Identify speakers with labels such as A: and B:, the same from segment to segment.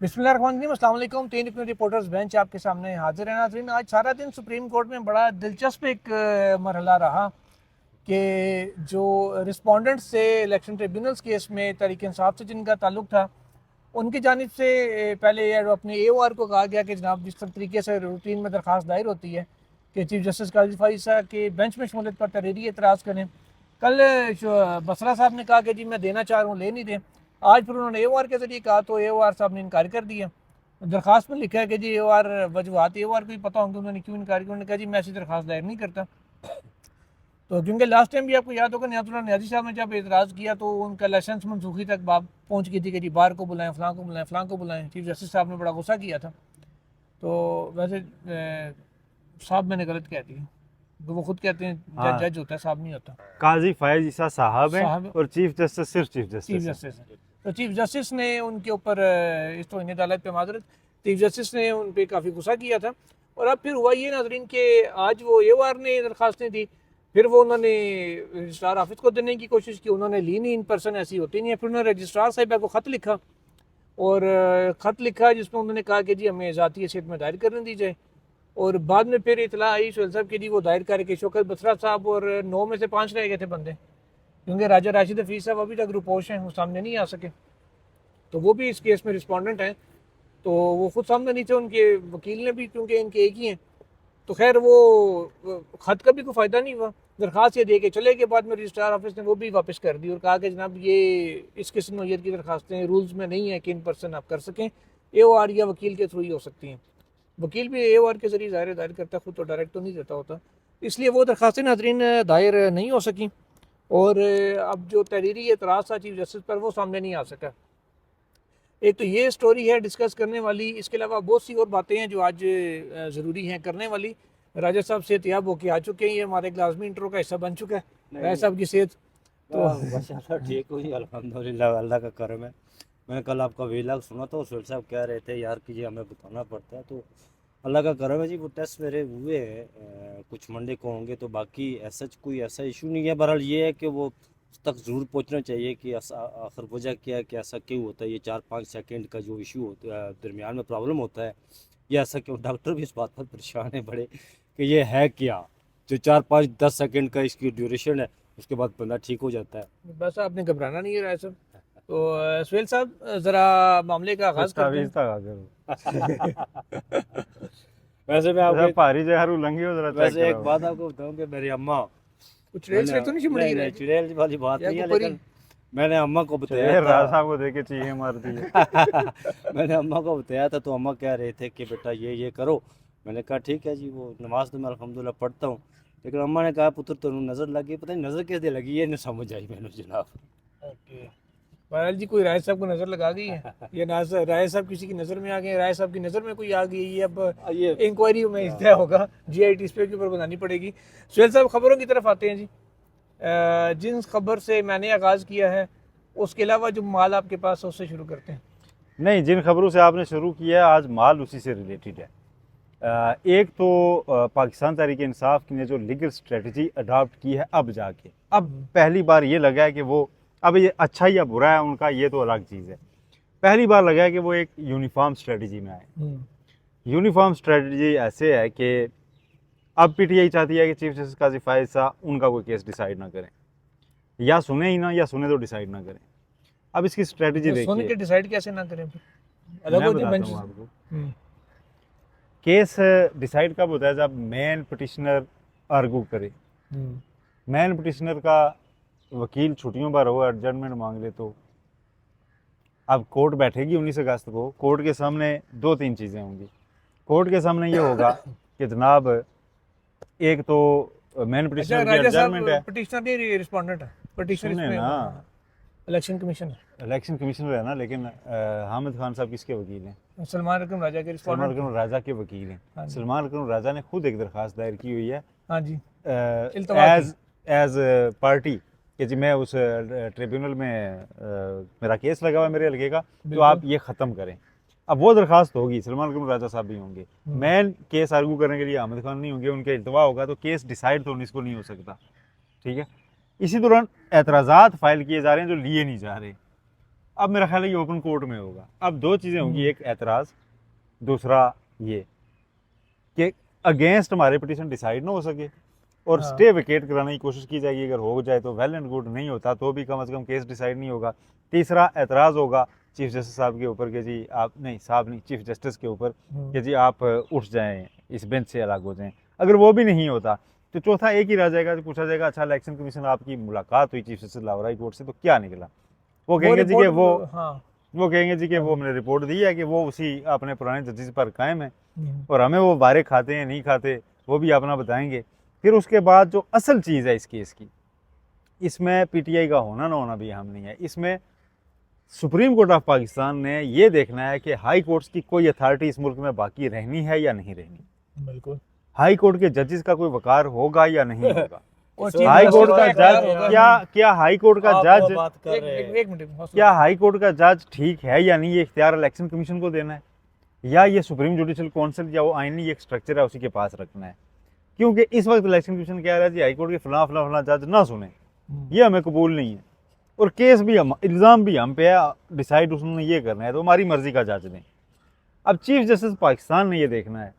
A: बिस्मिल्लाहिर्रहमानिर्रहीम, अस्सलाम वालेकुम। तीन अपने रिपोर्टर्स बेंच आपके सामने हाजिर है। नाज़रीन, आज सारा दिन सुप्रीम कोर्ट में बड़ा दिलचस्प एक मरहला रहा कि जो रिस्पोंडेंट्स से इलेक्शन ट्रिब्यूनल्स केस में तहरीक इंसाफ से जिनका ताल्लुक था, उनकी जानिब से पहले अपने AOR को कहा गया कि जनाब जिस तरीके से रूटीन में दरख्वास्त दायर होती है कि चीफ जस्टिस काजी फाइसा के बेंच में शमूलियत पर तहरीरी एतराज़ करें। कल बसरा साहब ने कहा कि जी मैं देना चाह रहा हूँ, ले नहीं दें। आज फिर उन्होंने AOR के ज़रिए कहा तो AOR साहब ने इनकार कर दिया। दरख्वास्त में लिखा है कि जी AOR वजूहत AOR को ही पता होंगे उन्होंने क्यों इनकार किया। उन्होंने कहा जी मैं ऐसी दरख्वास्त दायर नहीं करता। तो क्योंकि लास्ट टाइम भी आपको याद होगा नियाज़ुल्लाह नियाज़ी साहब ने जब एतराज़ किया तो उनका लाइसेंस मनसूखी तक बात पहुँच गई थी कि जी बार को बुलाएं, फ़लाँ को बुलाएं, फ़लाँ को बुलाएं। चीफ जस्टिस साहब ने बड़ा गुस्सा किया था। तो वैसे साहब मैंने गलत कह दिया, तो वो खुद कहते हैं
B: हाँ,
A: जज होता है, साहब नहीं होता।
B: काजी फायज ईसा साहब हैं
A: साहब
B: और चीफ जस्टिस सिर्फ चीफ
A: चीफ
B: जस्टिस हैं।
A: जस्टिस है। तो चीफ जस्टिस ने उनके ऊपर इस तौहीन अदालत पे माजरत, चीफ जस्टिस ने उन पर काफ़ी गुस्सा किया था। और अब फिर हुआ ये नाजरीन कि आज वो AOR ने दरख्वास्तें दी, फिर वो उन्होंने रजिस्ट्रार ऑफिस को देने की कोशिश की, उन्होंने ली नहीं, इन पर्सन ऐसी होती नहीं है। फिर उन्होंने रजिस्ट्रार साहिबा को ख़त लिखा और ख़त लिखा जिसमें उन्होंने कहा कि जी हमें ज़ाती हैसियत में दायर करने दी जाए। और बाद में फिर इतला आई सोहेल साहब की जी वो दायर करके शौकत बसरा साहब और 9 में से 5 रह गए थे बंदे, क्योंकि राजा राशिद हफीज़ साहब अभी तक रुपोश हैं, वो सामने नहीं आ सके। तो वो भी इस केस में रिस्पोंडेंट हैं, तो वो खुद सामने नहीं थे, उनके वकील ने भी, क्योंकि इनके एक ही हैं। तो खैर वो ख़त का भी कोई फ़ायदा नहीं हुआ, दरख्वास्त ये दे के चले के बाद में रजिस्ट्रार ऑफिस ने वो भी वापस कर दी और कहा कि जनाब ये इस किस्म नौयत की दरख्वास्तें रूल्स में नहीं है कि इन पर्सन आप कर सकें, AOR या वकील के थ्रू ही हो सकती हैं। वकील भी AOR के ज़रिए दायर करता है, खुद तो डायरेक्ट तो नहीं देता होता, इसलिए वो दरख्वास्तें नाजरीन दायर नहीं हो सकी। और अब जो तहरीरी एतराज़ था चीफ जस्टिस पर वो सामने नहीं आ सका। एक तो ये स्टोरी है डिस्कस करने वाली, इसके अलावा बहुत सी और बातें हैं जो आज ज़रूरी हैं करने वाली। राजा साहब सेहतियाब होके आ चुके हैं, ये हमारे एक लाजमी इंट्रो का हिस्सा बन चुका है। राजा साहब की सेहत तो
C: माशाल्लाह ठीक हुई, अल्हम्दुलिल्लाह, अल्लाह का करम है। मैंने कल आपका व्लॉग सुना तो सुहेल साहब कह रहे थे यार कि ये हमें बताना पड़ता है, तो अल्लाह का करम है जी। वो टेस्ट मेरे हुए हैं, कुछ मंडे को होंगे, तो बाकी ऐसा कोई ऐसा इशू नहीं है। बहरहाल ये है कि वो उस तक ज़रूर पहुंचना चाहिए कि आखिर वजह क्या है कि ऐसा क्यों होता है। ये 4-5 सेकंड का जो इशू होता है, दरमियान में प्रॉब्लम होता है, ये ऐसा क्यों। डॉक्टर भी इस बात पर परेशान है बड़े कि ये है क्या, जो 4-5-10 सेकंड का इसकी ड्यूरेशन है, उसके बाद बंदा ठीक हो जाता है।
A: बस आपने घबराना नहीं है राजा साहब। तो सुहेल साहब ज़रा मामले का आगाज़ करते
B: दस्तावेज
A: हैं।
B: तक आ गए।
C: वैसे मैं
B: जरा
C: आपको
B: भारी जहर उलंघी हो, जरा चेक
C: वैसे एक
B: कराओ।
C: बात आपको बताऊं कि मेरी अम्मा,
A: कुछ रेल से तो नहीं चिमड़
C: नहीं
A: गई
C: नहीं
A: राजा?
C: चुड़ैल वाली बात
A: या
C: नहीं है,
A: कोई
C: लेकिन मैंने अम्मा को बताया
B: शेर राजा
C: था।
B: साहब को देख के चीखें मार दी है।
C: मैंने अम्मा को बताया था तो अम्मा कह रहे थे कि बेटा ये करो। मैंने कहा ठीक है जी, वो नमाज तो मैं अल्हम्दुलिल्लाह पढ़ता हूँ, लेकिन अम्मा ने कहा पुत्र तो नज़र लगी, पता नहीं नज़र कैसे लगी, ये नहीं समझ आई मैंने जनाब।
A: ओके, बहरहाल जी कोई राय साहब को नज़र लगा गई है या राय साहब किसी की नज़र में आ गए, राय साहब की नज़र में कोई आ गई, ये अब
C: ये
A: इंक्वायरी में तय होगा, GIT इस पे के ऊपर बनानी पड़ेगी। सुहेल साहब खबरों की तरफ आते हैं जी। जिन खबर से मैंने आगाज़ किया है उसके अलावा जो माल आपके पास है उससे शुरू करते हैं।
B: नहीं, जिन खबरों से आपने शुरू किया है आज माल उसी से रिलेटेड है। एक तो पाकिस्तान तहरीक इंसाफ ने जो लीगल स्ट्रेटजी अडॉप्ट की है, अब पहली बार ये लगा है कि वो, अब ये अच्छा या बुरा है उनका ये तो अलग चीज़ है, पहली बार लगा है कि वो एक यूनिफॉर्म स्ट्रेटजी में आए। यूनिफॉर्म स्ट्रेटजी ऐसे है कि अब PTI चाहती है कि चीफ जस्टिस काजी फायज साहब उनका कोई केस डिसाइड ना करें, या सुने ही ना, या सुने तो डिसाइड ना करें। अब इसकी स्ट्रेटजी
A: तो सोने के
B: देखिए,
A: डिसाइड कैसे ना करें फिर, अलग
B: मैं
A: हो जाए
B: बताता
A: बेंच।
B: हूँ आपको। केस डिसाइड कब होता है, जब मेन पिटिशनर आर्गू करे, मेन पिटिशनर का वकील छुट्टियों पर हो, एडजमेंट मांग ले, तो अब कोर्ट बैठेगी 19 अगस्त को। कोर्ट के सामने 2-3 चीज़ें होंगी। कोर्ट के सामने ये होगा कि जनाब एक तो मेन
A: अच्छा
B: पिटिशनर की
A: राजा
B: एडजमेंट है,
A: साहब पिटिशनर नहीं, रिस्पोंडेंट है। पिटिशनर
B: सुने
A: इसमें
B: ना,
A: इलेक्शन कमीशन है।
B: इलेक्शन कमिश्नर है ना, लेकिन हामिद खान साहब किसके वकील हैं?
A: सलमान अकरम राजा के
B: सलमान
A: रिस्पोंडेंट।
B: अकरम राजा के वकील हैं।
A: हाँ जी,
B: सलमान अकरम राजा ने खुद एक दरख्वास्त दायर की हुई है
A: हाँ जी, इल्तवा की।
B: एज पार्टी कि जी मैं उस ट्रिब्यूनल में मेरा केस लगा हुआ है मेरे हल्के का, तो
A: बिल्कुल।
B: आप ये ख़त्म करें। अब वो दरख्वास्त होगी, सलमान अकरम राजा साहब भी होंगे, मेन केस आर्गू करने के लिए हामिद खान नहीं होंगे, उनके इल्तवा होगा, तो केस डिसाइड तो 19 को नहीं हो सकता। ठीक है, इसी दौरान एतराज़ात फाइल किए जा रहे हैं जो लिए नहीं जा रहे। अब मेरा ख्याल है ये ओपन कोर्ट में होगा। अब दो चीज़ें होंगी, एक एतराज़, दूसरा ये कि अगेंस्ट हमारे पिटीशन डिसाइड ना हो सके और
A: हाँ।
B: स्टे वेकेट कराने की कोशिश की जाएगी। अगर हो जाए तो वेल एंड गुड, नहीं होता तो भी कम से कम केस डिसाइड नहीं होगा। तीसरा एतराज़ होगा चीफ जस्टिस साहब के ऊपर कि जी आप, नहीं साहब नहीं, चीफ जस्टिस के ऊपर कि जी आप उठ जाएं, इस बेंच से अलग हो जाएं। अगर वो भी नहीं होता तो चौथा एक ही रह जाएगा, तो पूछा जाएगा अच्छा इलेक्शन कमीशन आपकी मुलाकात हुई chief justice Lahore high court से तो क्या निकला? वो कहेंगे जी कि वो कहेंगे जी कि वो मैंने रिपोर्ट दी है कि वो उसी अपने पुराने जजेस पर कायम है और हमें वो बारे खाते हैं नहीं खाते वो भी अपना बताएंगे। फिर उसके बाद जो असल चीज़ है इस केस की, इसमें पीटीआई का होना ना होना भी अहम नहीं है। इसमें सुप्रीम कोर्ट ऑफ पाकिस्तान ने ये देखना है कि हाई कोर्ट्स की कोई अथॉरिटी इस मुल्क में बाकी रहनी है या नहीं रहनी।
A: बिल्कुल।
B: हाई कोर्ट के जजेस का कोई वकार होगा या नहीं होगा।
A: और
B: हाई कोर्ट का
A: जज
B: जज क्या हाई कोर्ट का जज
C: बात कर रहे हैं।
A: एक मिनट
B: क्या हाई कोर्ट का जज ठीक है या नहीं, ये इख्तियार इलेक्शन कमीशन को देना है या ये सुप्रीम जुडिशल काउंसिल या वो आईनी एक स्ट्रक्चर है उसी के पास रखना है? क्योंकि इस वक्त इलेक्शन कमीशन कह रहा है जी हाई कोर्ट के फलां फलां फलां जज ना सुने, ये हमें कबूल नहीं है और केस भी हम, इल्ज़ाम भी हम पे है, डिसाइड उसने ये करना है तो हमारी मर्ज़ी का जज दें। अब चीफ जस्टिस पाकिस्तान ने ये देखना है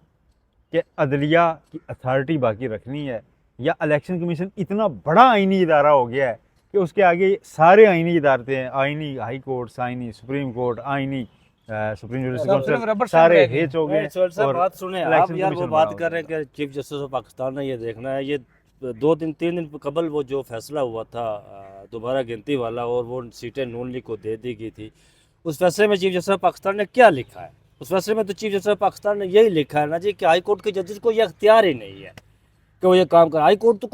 B: कि अदलिया की अथॉरिटी बाकी रखनी है या इलेक्शन कमीशन इतना बड़ा आईनी इदारा हो गया है कि उसके आगे सारे आईनी इदारे हैं, आईनी हाई कोर्ट, आईनी सुप्रीम कोर्ट, आईनी सुप्रीम जुडिशल काउंसिल, सारे हेच हो गए।
C: सर साहब
B: और
C: बात सुने आप
B: इलेक्शन
C: यार, वो
B: कमीशन
C: बात
B: बड़ा
C: कर रहे हैं कि चीफ जस्टिस ऑफ पाकिस्तान ने ये देखना है। ये 2-3 दिन कबल वो जो फैसला हुआ था दोबारा गिनती वाला और वो सीटें नून लीग को दे दी गई थी, उस फैसले में चीफ जस्टिस ऑफ पाकिस्तान ने क्या लिखा है? उस फैसले में तो चीफ जस्टिस ऑफ पाकिस्तान ने यही लिखा है ना जी कि हाई कोर्ट के जजेस को ये अख्तियार ही नहीं है कि वो ये काम कर। हाई कोर्ट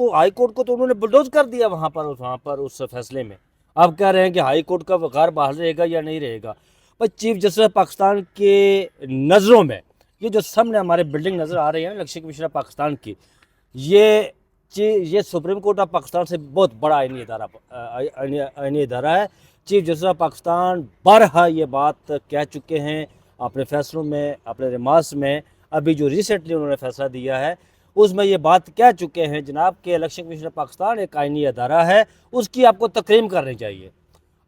C: को तो उन्होंने बुलडोज कर दिया वहाँ पर उस फैसले में। आप कह रहे हैं कि हाई कोर्ट का वकार बहाल रहेगा या नहीं रहेगा? पर चीफ जस्टिस ऑफ पाकिस्तान के नज़रों में ये जो सामने हमारे बिल्डिंग नज़र आ रही है ना इलेक्शन कमीशन ऑफ पाकिस्तान की, ये सुप्रीम कोर्ट ऑफ पाकिस्तान से बहुत बड़ा आईनी इदारा है। चीफ जस्टिस ऑफ पाकिस्तान बारहा ये बात कह चुके हैं अपने फैसलों में, अपने रिमार्क्स में। अभी जो रिसेंटली उन्होंने फैसला दिया है उसमें ये बात कह चुके हैं जनाब कि इलेक्शन कमीशन ऑफ पाकिस्तान एक आईनी अदारा है, उसकी आपको तकरीम करनी चाहिए।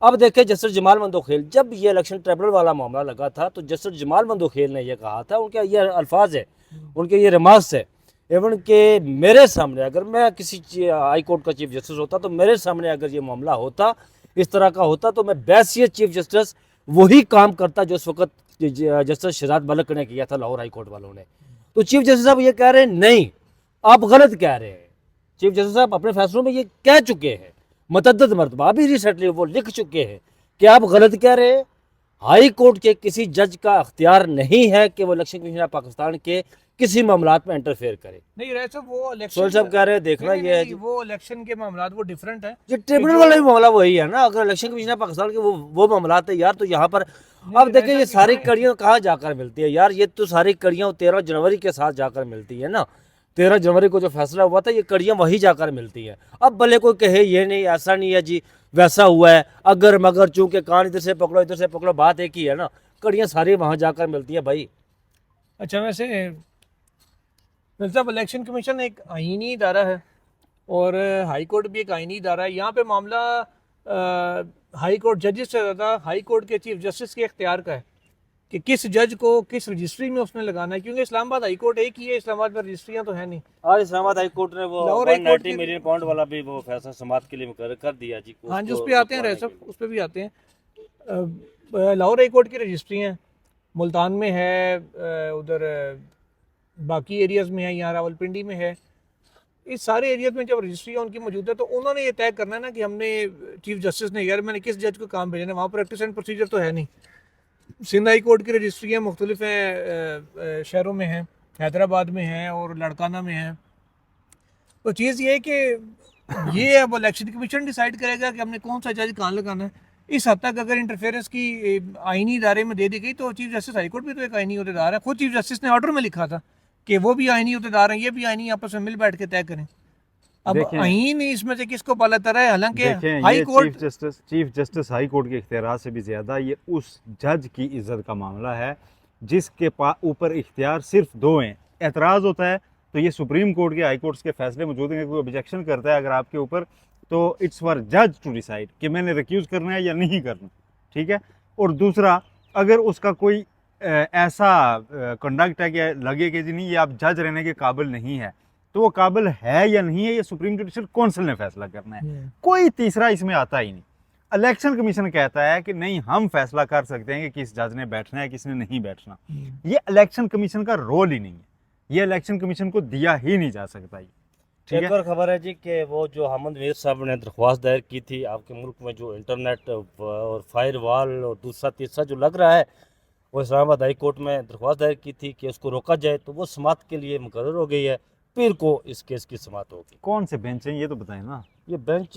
C: अब देखें जस्टिस जमाल मंदोखेल, जब ये इलेक्शन ट्रिब्यूनल वाला मामला लगा था तो जस्टिस जमाल मंदोखेल ने यह कहा था, उनके ये अल्फाज है, उनके ये रिमार्क्स है एवं कि मेरे सामने अगर मैं किसी हाई कोर्ट का चीफ जस्टिस होता तो मेरे सामने अगर ये मामला होता, इस तरह का होता, तो मैं बैसियत चीफ जस्टिस वही काम करता जो उस वक्त जस्टिस शहजाद मलिक ने किया था लाहौर हाई कोर्ट वालों ने। तो चीफ जस्टिस साहब ये कह रहे हैं नहीं, आप गलत कह रहे हैं। चीफ जस्टिस साहब अपने फैसलों में ये कह चुके हैं मतअद्दद मरतबा, अभी रिसेंटली वो लिख चुके हैं कि आप गलत कह रहे हैं। हाई कोर्ट के किसी जज का अख्तियार नहीं है कि वो इलेक्शन कमीशन ऑफ पाकिस्तान के किसी मामलात में इंटरफेयर करे।
A: नहीं रहे सब वो इलेक्शन
C: सोहेल साहब कह रहे हैं देखना ये है जी,
A: वो इलेक्शन के मामलात वो डिफरेंट है।
C: ये ट्रिब्यूनल वाला भी मामला वही है ना। अगर इलेक्शन कमीशन ऑफ पाकिस्तान के वो मामलात है यार, तो यहाँ पर अब देखिए ये सारी कड़ियाँ कहाँ जाकर मिलती है यार। ये तो सारी कड़ियाँ 13 जनवरी के साथ जाकर मिलती है ना। 13 जनवरी को जो फैसला हुआ था ये कड़ियाँ वही जाकर मिलती हैं। अब भले कोई कहे ये नहीं, ऐसा नहीं है जी, वैसा हुआ है, अगर मगर चूंकि कान इधर से पकड़ो इधर से पकड़ो, बात एक ही है ना। कड़ियाँ सारी वहाँ जाकर मिलती है भाई।
A: अच्छा वैसे साहब इलेक्शन कमीशन एक आईनी इदारा है और हाई कोर्ट भी एक आईनी इदारा है। यहाँ पे मामला हाई कोर्ट जजेस से ज़्यादा हाई कोर्ट के चीफ जस्टिस के इख्तियार का है कि किस जज को किस रजिस्ट्री में उसने लगाना है, क्योंकि इस्लामाबाद हाई कोर्ट एक ही है, इस्लामाबाद में रजिस्ट्रियाँ तो है नहीं।
C: आज इस्लामाबाद हाई कोर्ट ने वो
A: Lahore high court
C: 190 million pound वाला भी वो फैसला समाज के लिए मुकर्रर कर दिया जी।
A: हाँ जी, उस पर आते हैं रह सब, उस पर भी आते हैं। लाहौर हाई कोर्ट की रजिस्ट्री हैं, मुल्तान में है, उधर बाकी एरियाज़ में है, यहाँ रावलपिंडी में है। इस सारे एरियाज में जब रजिस्ट्री उनकी मौजूद है तो उन्होंने ये तय करना है ना कि हमने चीफ जस्टिस ने यार मैंने किस जज को काम भेजना है। वहाँ प्रैक्टिस एंड प्रोसीजर तो है नहीं। सिंध हाई कोर्ट की रजिस्ट्रियाँ मुख्तलिफ हैं, शहरों में हैं, हैदराबाद में हैं और लड़काना में हैं। तो चीज़ ये है कि ये अब इलेक्शन कमीशन डिसाइड करेगा कि हमने कौन सा जज कहाँ लगाना है। इस हद तक अगर इंटरफेरेंस की आईनी इदारे में दे दी गई तो चीफ जस्टिस हाई कोर्ट भी तो एक आईनी अहदेदार है। खुद चीफ जस्टिस ने ऑर्डर में लिखा था कि वो भी आईनी अहदेदार हैं, ये भी आईनी आपस में मिल बैठ के तय करें। अब आईन इसमें से किसको पालता रहा है? हालांकि high court
B: chief justice high court के इख्तियार से भी ज़्यादा ये उस जज की इज्जत का मामला है जिसके ऊपर इख्तियार सिर्फ 2 हैं। एतराज़ होता है तो ये सुप्रीम कोर्ट के हाई कोर्ट्स के फैसले मौजूद हैं, कोई ऑब्जेक्शन करता है अगर आपके ऊपर तो इट्स फॉर जज टू डिसाइड कि मैंने रिक्यूज़ करना है या नहीं करना। ठीक है। और दूसरा, अगर उसका कोई ऐसा कंडक्ट है कि लगे कि जी नहीं ये आप जज रहने के काबिल नहीं है, तो वो काबिल है या नहीं है, ये सुप्रीम जुडिशल काउंसिल ने फैसला करना है। कोई तीसरा इसमें आता ही नहीं। इलेक्शन कमीशन कहता है कि नहीं हम फैसला कर सकते हैं कि किस जज ने बैठना है किसने नहीं बैठना। ये इलेक्शन कमीशन का रोल ही नहीं है, ये इलेक्शन कमीशन को दिया ही नहीं जा सकता। ये ठीक
C: एक
B: है।
C: और खबर है जी कि वो जो अहमद मीर साहब ने दरख्वास्त दायर की थी, आपके मुल्क में जो इंटरनेट और फायर वॉल और दूसरा तीसरा जो लग रहा है, वो इस्लामाबाद हाई कोर्ट में दरख्वास्त दायर की थी कि उसको रोका जाए, तो वो समाअत के लिए मुकर्रर हो गई है। पीर को इस केस की समाअत होगी।
B: कौन से बेंच हैं ये तो बताएं ना।
C: ये बेंच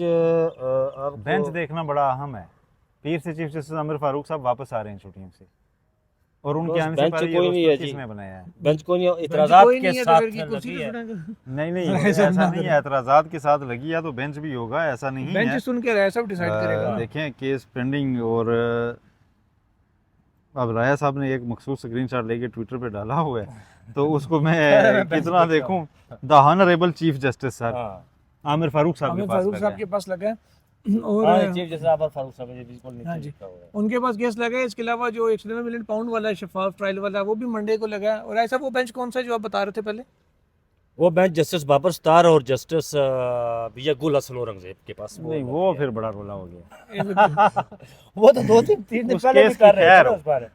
B: बेंच देखना बड़ा अहम है। पीर से चीफ जस्टिस आमिर फारूक साहब वापस आ रहे हैं छुट्टियों से, और उनके आने से
C: बेंच
B: पहले ये
C: कोई नहीं है
B: रोस्टर
C: जी।
B: किसने बनाया है?
C: बेंच को नहीं, इतराजात
A: कोई
C: के
A: नहीं है तो
C: साथ
A: फिर की कुर्सी
C: लगी
A: पे
C: है।
A: बैठेंगे।
B: नहीं नहीं
A: ऐसा
B: ऐसा
A: ना
B: नहीं
A: करें।
B: है, एतराजात के साथ लगी है तो बेंच भी होगा, ऐसा नहीं है।
A: बेंच सुन के राय सब डिसाइड करेगा।
B: देखें केस पेंडिंग। और अब राया साहब ने एक मखसूस स्क्रीनशॉट लेके ट्विटर पे डाला हुआ है, तो उसको मैं कितना देखूं। The honourable chief justice sir
C: हाँ
B: आमिर फारूक साहब
A: आमिर
B: के पास
A: फारूक साहब
B: लगा
A: के
B: है।
A: पास लगा है
C: हाँ,
A: और
C: चीफ जस्टिस आमिर फारूक साहब ने बिल्कुल
A: हाँ
C: नीचे
A: जी,
C: लिखा हुआ है।
A: उनके पास केस लगा है। इसके अलावा जो 190 मिलियन पाउंड वाला है शफाफ ट्रायल वाला, वो भी मंडे को लगा है। और ऐसा वो बेंच कौन सा है जो आप बता रहे थे पहले?
C: वो बेंच जस्टिस बाबर स्टार और जस्टिस विजय गुल हसन औरंगजेब के पास
B: नहीं वो फिर बड़ा रोला हो गया।
C: वो तो 2-3 दिन
B: उस
C: पहले भी
B: केस
C: कर
B: की
C: रहे
B: खैर
C: थे
B: हो।
C: उस बारे।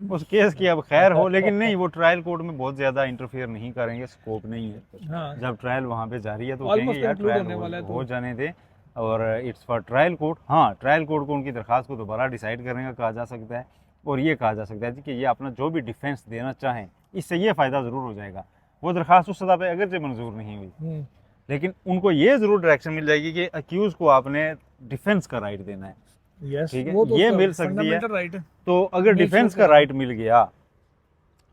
B: उस केस की अब खैर हो, लेकिन नहीं वो ट्रायल कोर्ट में बहुत ज्यादा इंटरफेयर नहीं करेंगे, स्कोप नहीं है।
A: हाँ,
B: जब ट्रायल वहाँ पे जारी है तो वो
A: Almost
B: कहेंगे यार
A: conclude
B: ट्रायल
A: होने वाला है तो।
B: हो जाने दे, और इट्स फॉर ट्रायल कोर्ट। हाँ, ट्रायल कोर्ट को उनकी दरखास्त को दोबारा डिसाइड करने का कहा जा सकता है, और ये कहा जा सकता है कि ये अपना जो भी डिफेंस देना चाहें, इससे ये फ़ायदा ज़रूर हो जाएगा। वो दरखास्त उस सतह पे अगरचे मंजूर नहीं हुई, लेकिन उनको ये ज़रूर डायरेक्शन मिल जाएगी कि अक्यूज़ को आपने डिफेंस का राइट देना है।
A: यस,
B: ठीक है,
A: वो तो
B: ये
A: उसका
B: मिल सकती है।
A: fundamental right है।
B: तो अगर
A: Make
B: डिफेंस
A: sure
B: का
A: करें।
B: राइट मिल गया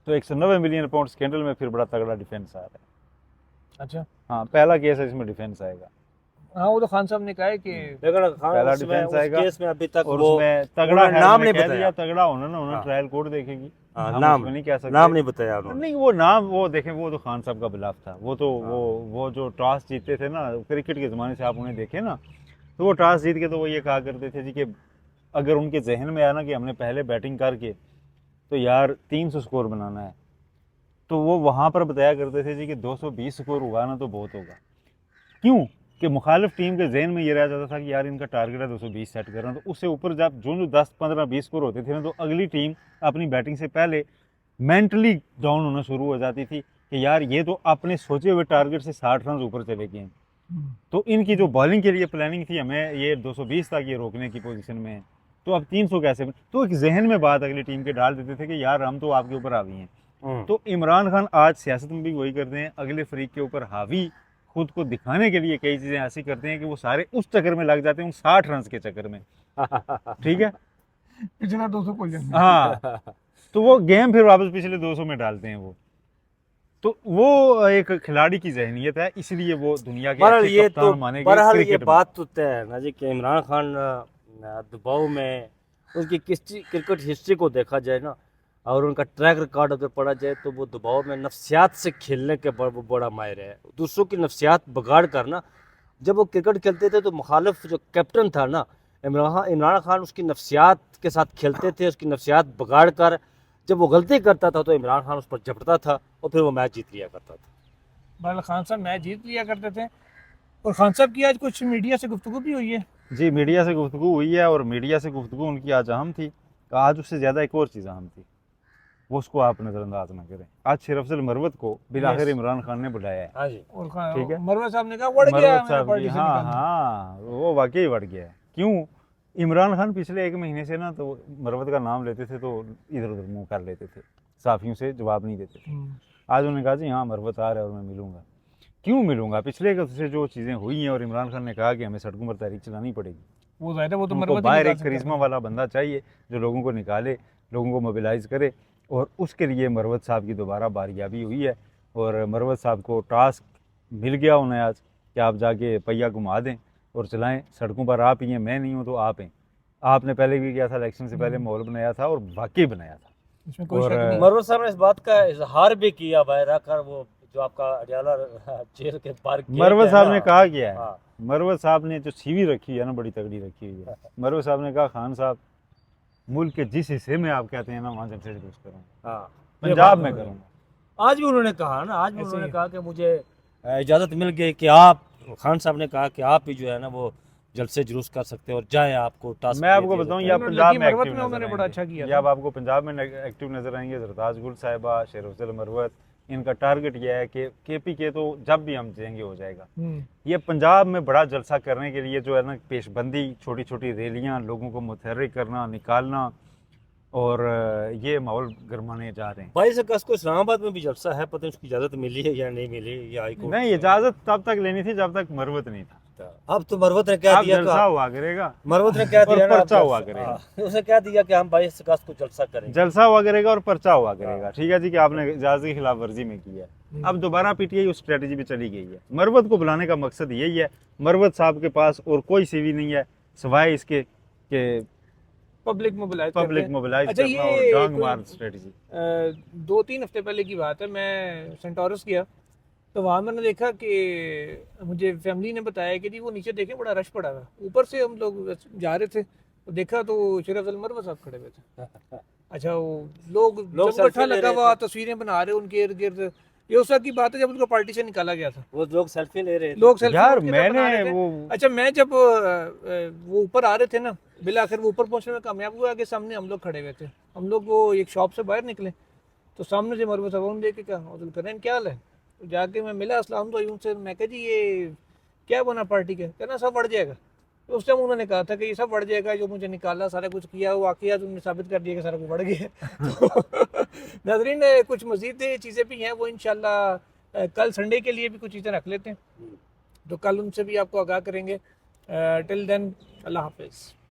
B: तो 190 मिलियन पाउंड स्कैंडल में फिर बड़ा तगड़ा डिफेंस आ रहा है।
A: अच्छा,
B: हाँ, पहला केस है इसमें डिफेंस आएगा,
A: हाँ वो तो खान साहब ने कहा है कि
C: लेकिन
B: पहला
C: उसमें
B: डिफेंस
C: उस
B: आएगा
C: केस में अभी तक
B: और
C: वो
B: उसमें तगड़ा
C: उन्होंने
B: नाम
C: नाम
B: नहीं
C: नहीं
B: कह दिया,
C: बताया।
B: तगड़ा होना ना होना
C: हाँ।
B: ट्रायल कोर्ट देखेगी।
C: हाँ,
B: हम
C: नाम
B: उसमें नहीं कह सकते।
C: नाम नहीं बताया उन्होंने।
B: नहीं वो नाम वो देखें, वो तो खान साहब का बिलाफ था। वो तो वो जो टॉस जीतते थे ना क्रिकेट के ज़माने से, आप उन्हें देखें ना, तो वो टॉस जीत के तो वो ये कहा करते थे जी कि अगर उनके जहन में आया ना कि हमने पहले बैटिंग करके तो यार 300 स्कोर बनाना है, तो वो वहाँ पर बताया करते थे जी कि 220 स्कोर हुआ ना तो बहुत होगा। क्यों कि मुखालिफ टीम के जहन में ये रह जाता था कि यार इनका टारगेट है 220 सेट करना, तो उससे ऊपर जब जो 10, 15, 20 स्कोर होते थे ना, तो अगली टीम अपनी बैटिंग से पहले मेंटली डाउन होना शुरू हो जाती थी कि यार ये तो अपने सोचे हुए टारगेट से 60 रन ऊपर चले गए हैं, तो इनकी जो बॉलिंग के लिए प्लानिंग थी हमें ये 220 तक ये रोकने की पोजीशन में है, तो अब 300 कैसे तो एक जहन में बात अगली टीम के डाल देते थे कि यार हम तो आपके ऊपर हावी हैं। तो इमरान खान आज सियासत में भी वही करते हैं, अगले फरीक के ऊपर हावी खुद को दिखाने के लिए कई चीज़ें ऐसी करते हैं कि वो सारे उस चक्कर में लग जाते हैं, उन 60 रन के चक्कर में। ठीक है,
A: पिछला 200 को जाना।
B: हाँ, तो वो गेम फिर वापस पिछले 200 में डालते हैं वो। तो वो एक खिलाड़ी की जहनियत है, इसलिए वो दुनिया के
C: बहरहाल
B: अच्छे
C: ये
B: कप्तान
C: तो
B: माने गए
C: बहरहाल ये
B: क्रिकेट में।
C: बात तो तय है ना जी कि इमरान खान दबाव में उनकी क्रिकेट हिस्ट्री को देखा जाए ना, और उनका ट्रैक रिकॉर्ड अगर पढ़ा जाए, तो वो दबाव में नफ्सियात से खेलने के बड़ा माहिर है। दूसरों की नफ्सियात बिगाड़ कर ना, जब वो क्रिकेट खेलते थे तो मुखालिफ जो कैप्टन था ना इमरान खान, उसकी नफ्सियात के साथ खेलते थे, उसकी नफ्सियात बिगाड़ कर जब वो गलती करता था तो इमरान खान उस पर झपटता था और फिर वो मैच जीत लिया करता था।
A: बहरहाल खान साहब मैच जीत लिया करते थे। और खान साहब की आज कुछ मीडिया से गुफ्तगू भी हुई है।
B: जी, मीडिया से गुफ्तगू हुई है, और मीडिया से गुफ्तगू उनकी आज अहम थी। आज उससे ज़्यादा एक और चीज़ अहम थी, वो उसको आप नज़रअंदाज ना करें। आज शेर अफजल मरवत को बिलाखिर इमरान खान ने बुलाया है।
C: हाँ जी।
A: और
B: ठीक है।
A: मरवा साहब ने कहा बढ़ गया
B: मरवत
A: मेरा
B: साहब
A: पार्टी
B: की,
A: से
B: हाँ
A: निकालना।
B: हाँ, वो वाकई बढ़ गया है। क्यों? इमरान खान पिछले 1 महीने से ना तो मरवत का नाम लेते थे तो इधर उधर मुंह कर लेते थे, साफियों से जवाब नहीं देते थे। आज उन्होंने कहा जी हाँ मरवत आ रहा है और मैं मिलूंगा। क्यों मिलूंगा? पिछले से जो चीज़ें हुई हैं, और इमरान खान ने कहा कि हमें सड़कों पर तहरीक चलानी पड़ेगी।
A: वो जाहिर है वो तो
B: उनको
A: मरवा
B: बाहर एक करिश्मा वाला बंदा चाहिए जो लोगों को निकाले, लोगों को मोबिलाइज करे, और उसके लिए मरवत साहब की दोबारा बारियाबी हुई है। और मरवत साहब को टास्क मिल गया उन्हें आज कि आप जाके पहिया घुमा दें और चलाएं सड़कों पर। आप ही हैं, मैं नहीं हूँ तो आप हैं। आपने पहले भी किया था, इलेक्शन से पहले माहौल बनाया था और वाकई बनाया था।
A: इसमें कोई
B: और
A: शक नहीं।
C: मरवत साहब ने इस बात का इजहार भी किया बाहर आकर, वो जो आपका अडियाला जेल के पार्क
B: मरवत साहब ने कहा क्या है,
C: हाँ।
B: मरवत साहब ने जो सीवी रखी है ना, बड़ी तगड़ी रखी हुई है। मरवत साहब ने कहा खान साहब मुल्क के जिस हिस्से में आप कहते हैं ना वहाँ जलसे जुलूस करूँगा,
C: हाँ
B: पंजाब में करूँगा।
C: आज भी उन्होंने कहा ना, आज भी
A: ऐसे
C: उन्होंने
A: ही।
C: कहा कि मुझे इजाज़त मिल गई कि आप, खान साहब ने कहा कि आप भी जो है ना वो जलसे जुलूस कर सकते हो और जाए, आपको टास्क
B: मैं आपको बताऊं ये आप
A: उन्होंने
B: पंजाब
A: लकी
B: में
A: मरवत
B: एक्टिव
A: में
B: नजर
A: उन्होंने बड़ा
B: आएंगे।
A: अच्छा किया
B: ये
A: था।
B: अब आपको पंजाब में एक्टिव नजर आएंगे। जरदाज गुल साहिबा, शेर अफजल मरवत, इनका टारगेट ये है कि केपी के तो जब भी हम जाएंगे हो जाएगा। ये पंजाब में बड़ा जलसा करने के लिए जो है ना पेशबंदी, छोटी छोटी रैलियां, लोगों को मुतहर्रिक करना, निकालना, और ये माहौल गरमाने जा रहे हैं।
C: 22 अगस्त को इस्लामाबाद में भी जलसा है, पता नहीं उसकी इजाज़त मिली है या नहीं मिली, या हाई कोर्ट
B: नहीं, इजाजत तब तक लेनी थी जब तक मरवत नहीं था।
C: अब तो मरवत ने क्या
B: अब
C: दिया,
B: जलसा हुआ करेगा,
C: मरवत ने क्या
B: और
C: दिया ना, अब
B: पर्चा हुआ
C: जलसा-
B: करेगा।
C: हाँ, उसने क्या दिया कि हम 22 अगस्त को जलसा करेंगे।
B: जलसा हुआ करेगा और पर्चा हुआ करेगा। ठीक है जी, कि आपने इजाजत की खिलाफ वर्जी में की है। अब दोबारा पीटीआई उस स्ट्रेटजी पे चली गई है। मरवत को बुलाने का मकसद यही है। मरवत साहब के पास और कोई सीवी नहीं है सिवाय इसके कि
A: पब्लिक मोबिलाइज
B: पब्लिक मोबिलाइज
A: अच्छा,
B: करना
A: ये
B: और डांग
A: कोई-
B: मार स्ट्रेटजी।
A: 2-3 हफ्ते पहले की बात है, मैं सेंटोरस गया तो वहाँ मैंने देखा कि मुझे फैमिली ने बताया कि जी वो नीचे देखें बड़ा रश पड़ा हुआ है। ऊपर से हम लोग जा रहे थे तो देखा तो शेर अफजल मरवत साहब खड़े हुए थे। अच्छा, वो लोग
C: लोग
A: जब इकट्ठा
C: selfie ले
A: लगा
C: रहे
A: हुआ,
C: थे।
A: तस्वीरें बना रहे उनके इर्द गिर्द। ये उस वक्त की बात है जब उनको पार्टी से निकाला गया था।
C: वो लोग सेल्फी ले रहे थे।
A: लोग सेल्फी
B: यार
A: उनके साथ बना रहे
B: मैंने
A: थे।
B: वो
A: अच्छा, मैं जब वो ऊपर आ रहे थे ना, बिल आखिर वो ऊपर पहुंचने में कामयाब हुआ, के सामने हम लोग खड़े हुए थे। हम लोग वो एक शॉप से बाहर निकले तो सामने से मरवत साहब उन्होंने देख के कहा, अब्दुल करीम क्या हाल है? तो जाके मैं मिला, अस्सलाम तो उनसे, मैं कहा जी ये क्या बना पार्टी का? कहना सब बढ़ जाएगा। तो उस टाइम उन्होंने कहा था कि ये सब बढ़ जाएगा, जो मुझे निकाला, सारा कुछ किया, वो वाकया तुमने साबित कर दिया कि सारा कुछ बढ़ गया। तो नाज़रीन, कुछ मज़ीद चीज़ें भी हैं, वो इंशाल्लाह कल संडे के लिए भी कुछ चीज़ें रख लेते हैं, तो कल उनसे भी आपको आगाह करेंगे। टिल देन, अल्लाह हाफिज़।